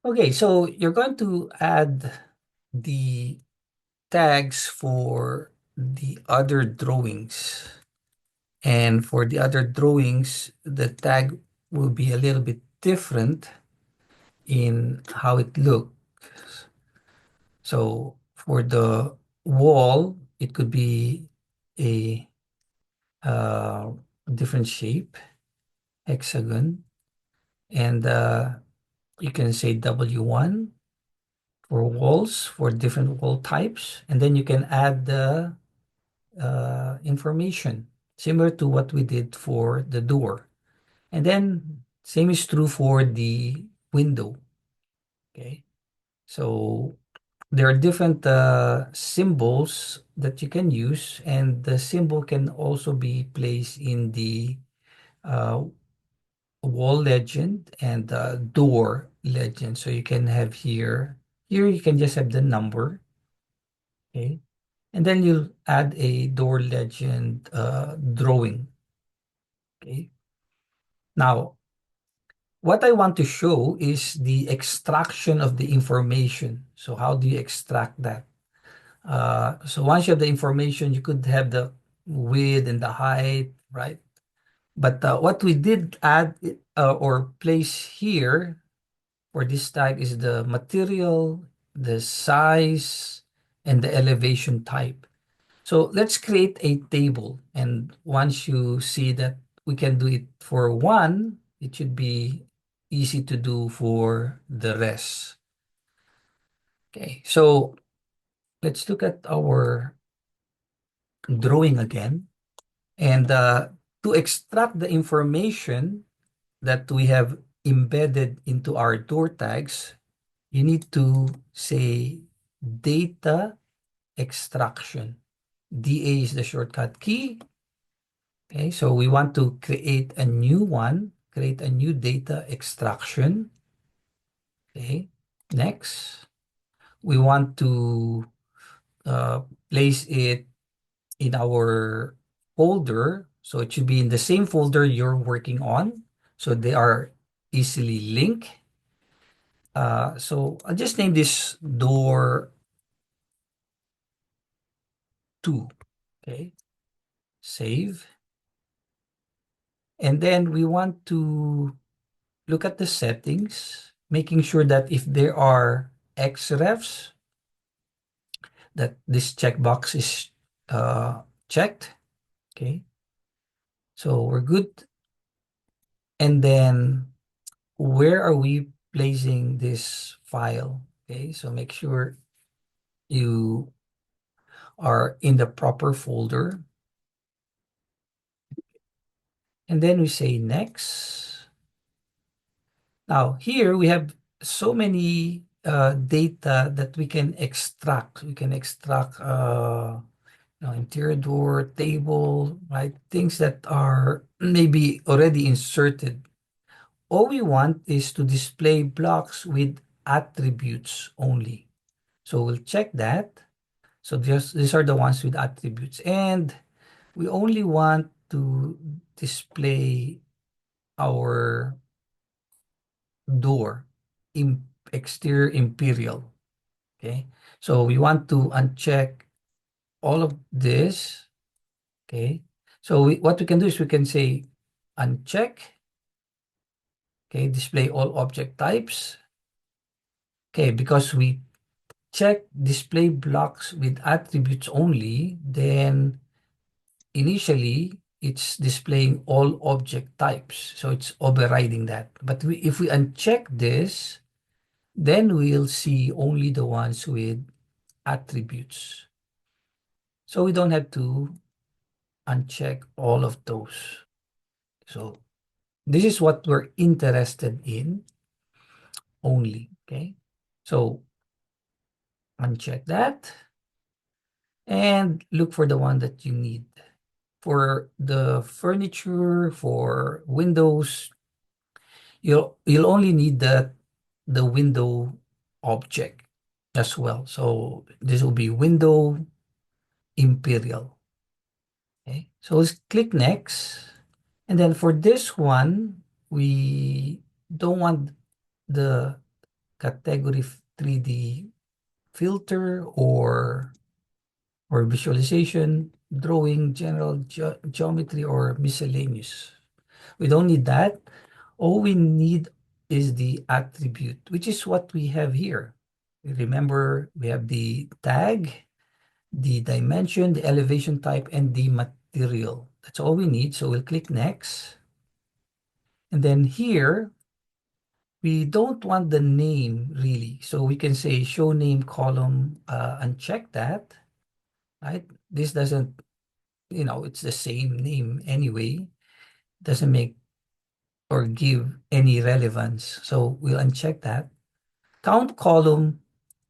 Okay, so you're going to add the tags for the other drawings. And for the other drawings, the tag will be a little bit different in how it looks. So for the wall, it could be a uh, different shape, hexagon, and you can say W1 for walls for different wall types, and then you can add the information similar to what we did for the door. And then same is true for the window. Okay. So there are different symbols that you can use, and the symbol can also be placed in the uh, wall legend and door legend. So you can have here you can just have the number, okay? And then you'll add a door legend drawing, okay? Now, what I want to show is the extraction of the information. So how do you extract that? So once you have the information, you could have the width and the height, right? But what we did add or place here for this tag is the material, the size, and the elevation type. So let's create a table. And once you see that we can do it for one, it should be easy to do for the rest. Okay, so let's look at our drawing again. And to extract the information that we have embedded into our door tags, you need to say data extraction. DA is the shortcut key. Okay, so we want to create a new one, create a new data extraction. Okay, next, we want to uh, place it in our folder. So it should be in the same folder you're working on. So they are easily linked. So I'll just name this door 2. Okay, save. And then we want to look at the settings, making sure that if there are XREFs, that this checkbox is checked. Okay, so we're good. And then where are we placing this file? Okay, so make sure you are in the proper folder. And then we say next. Now here we have so many data that we can extract. We can extract interior door, table, right? Things that are maybe already inserted. All we want is to display blocks with attributes only. So we'll check that. So these are the ones with attributes. And we only want to display our door, exterior imperial. Okay. So we want to uncheck all of this. Okay. So what we can do is we can say uncheck. Okay. Display all object types. Okay. Because we check display blocks with attributes only, then initially it's displaying all object types. So it's overriding that. But if we uncheck this, then we'll see only the ones with attributes. So we don't have to uncheck all of those. So this is what we're interested in only, okay? So uncheck that and look for the one that you need. For the furniture, for windows, you'll only need the window object as well. So this will be window imperial. Okay, so let's click next. And then for this one, we don't want the category 3D filter or visualization, drawing, general geometry, or miscellaneous. We don't need that. All we need is the attribute, which is what we have here. Remember, we have the tag, the dimension, the elevation type, and the material. That's all we need. So we'll click next. And then here, we don't want the name really. So we can say show name column, uncheck that, right? This doesn't, it's the same name anyway. Doesn't make or give any relevance. So we'll uncheck that. Count column,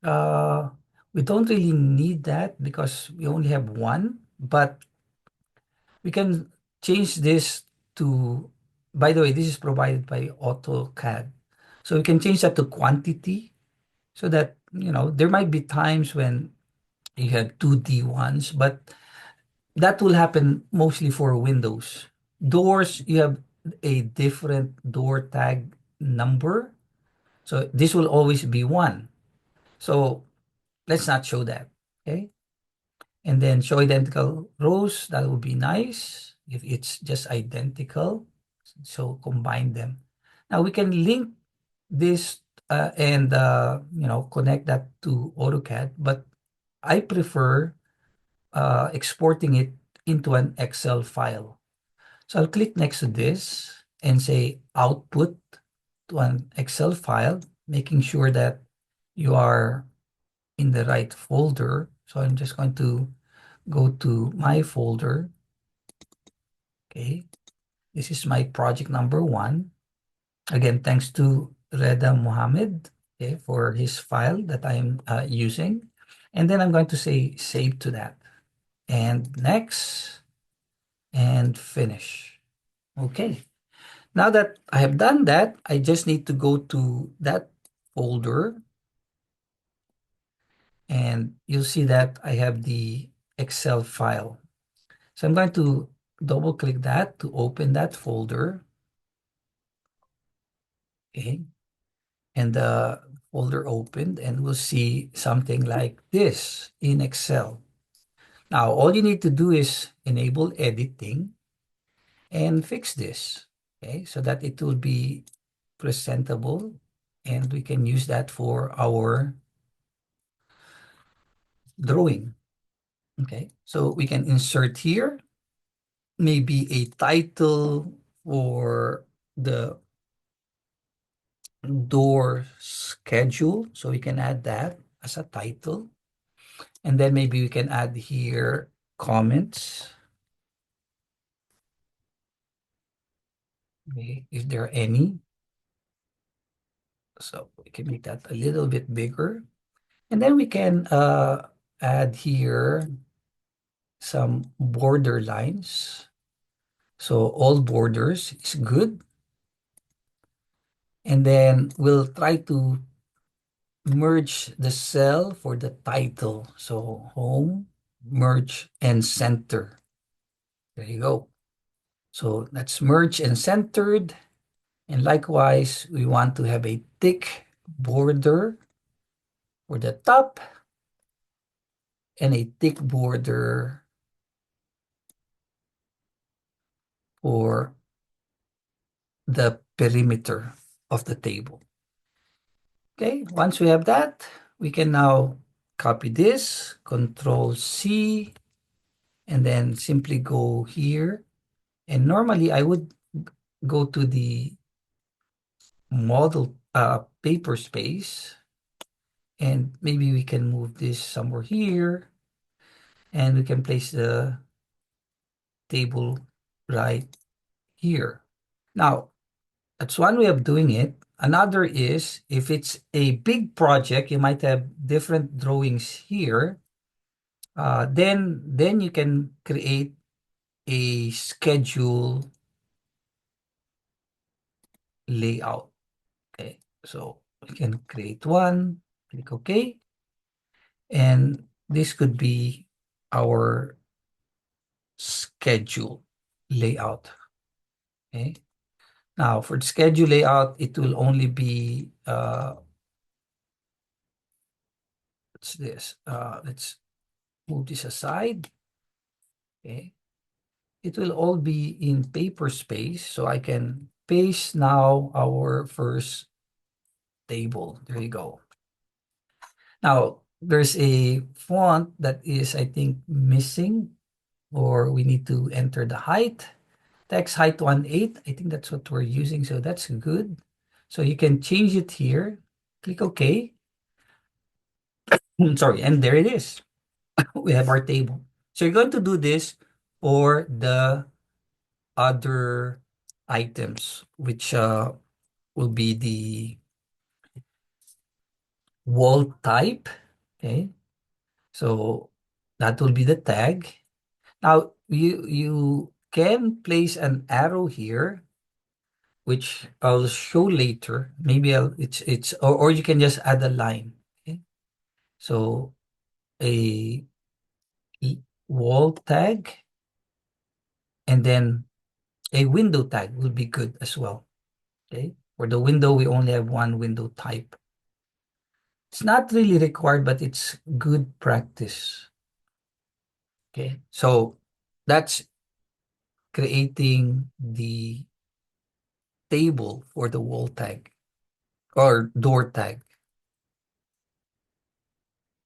uh, we don't really need that because we only have one, but we can change this to, by the way, this is provided by AutoCAD. So we can change that to quantity so that, there might be times when you have 2D ones, but that will happen mostly for Windows. Doors, you have a different door tag number. So this will always be one. So let's not show that. Okay. And then show identical rows. That would be nice if it's just identical. So combine them. Now we can link this and connect that to AutoCAD, but I prefer exporting it into an Excel file. So I'll click next to this and say output to an Excel file, making sure that you are in the right folder. So I'm just going to go to my folder. Okay, this is my project number 1. Again, thanks to Reda Mohammed, okay, for his file that I'm using. And then I'm going to say save to that. And next, and finish. Okay. Now that I have done that, I just need to go to that folder and you'll see that I have the Excel file. So I'm going to double click that to open that folder. Okay. And the folder opened and we'll see something like this in Excel. Now, all you need to do is enable editing and fix this. Okay. So that it will be presentable and we can use that for our drawing. Okay, so we can insert here maybe a title for the door schedule. So we can add that as a title. And then maybe we can add here comments, okay, if there are any. So we can make that a little bit bigger. And then we can add here some border lines. So all borders is good. And then we'll try to merge the cell for the title. So home, merge, and center. There you go. So that's merged and centered. And likewise, we want to have a thick border for the top and a thick border for the perimeter of the table. Okay, once we have that, we can now copy this, Control C, and then simply go here. And normally I would go to the model paper space, and maybe we can move this somewhere here, and we can place the table right here. Now, that's one way of doing it. Another is if it's a big project, you might have different drawings here. Then you can create a schedule layout. Okay, so we can create one, click OK. And this could be our schedule layout. Okay. Now for the schedule layout, it will only be what's this? Let's move this aside. Okay. It will all be in paper space, so I can paste now our first table. There you go. Now, there's a font that is, I think, missing, or we need to enter the height. Text height 1/8. I think that's what we're using, so that's good. So you can change it here. Click OK. Sorry, and there it is. We have our table. So you're going to do this for the other items, which will be the wall type. Okay, so that will be the tag. Now you can place an arrow here, which I'll show later. Maybe it's or you can just add a line. Okay, so a wall tag and then a window tag will be good as well. Okay, for the window we only have one window type. It's not really required, but it's good practice. Okay, so that's creating the table for the wall tag or door tag.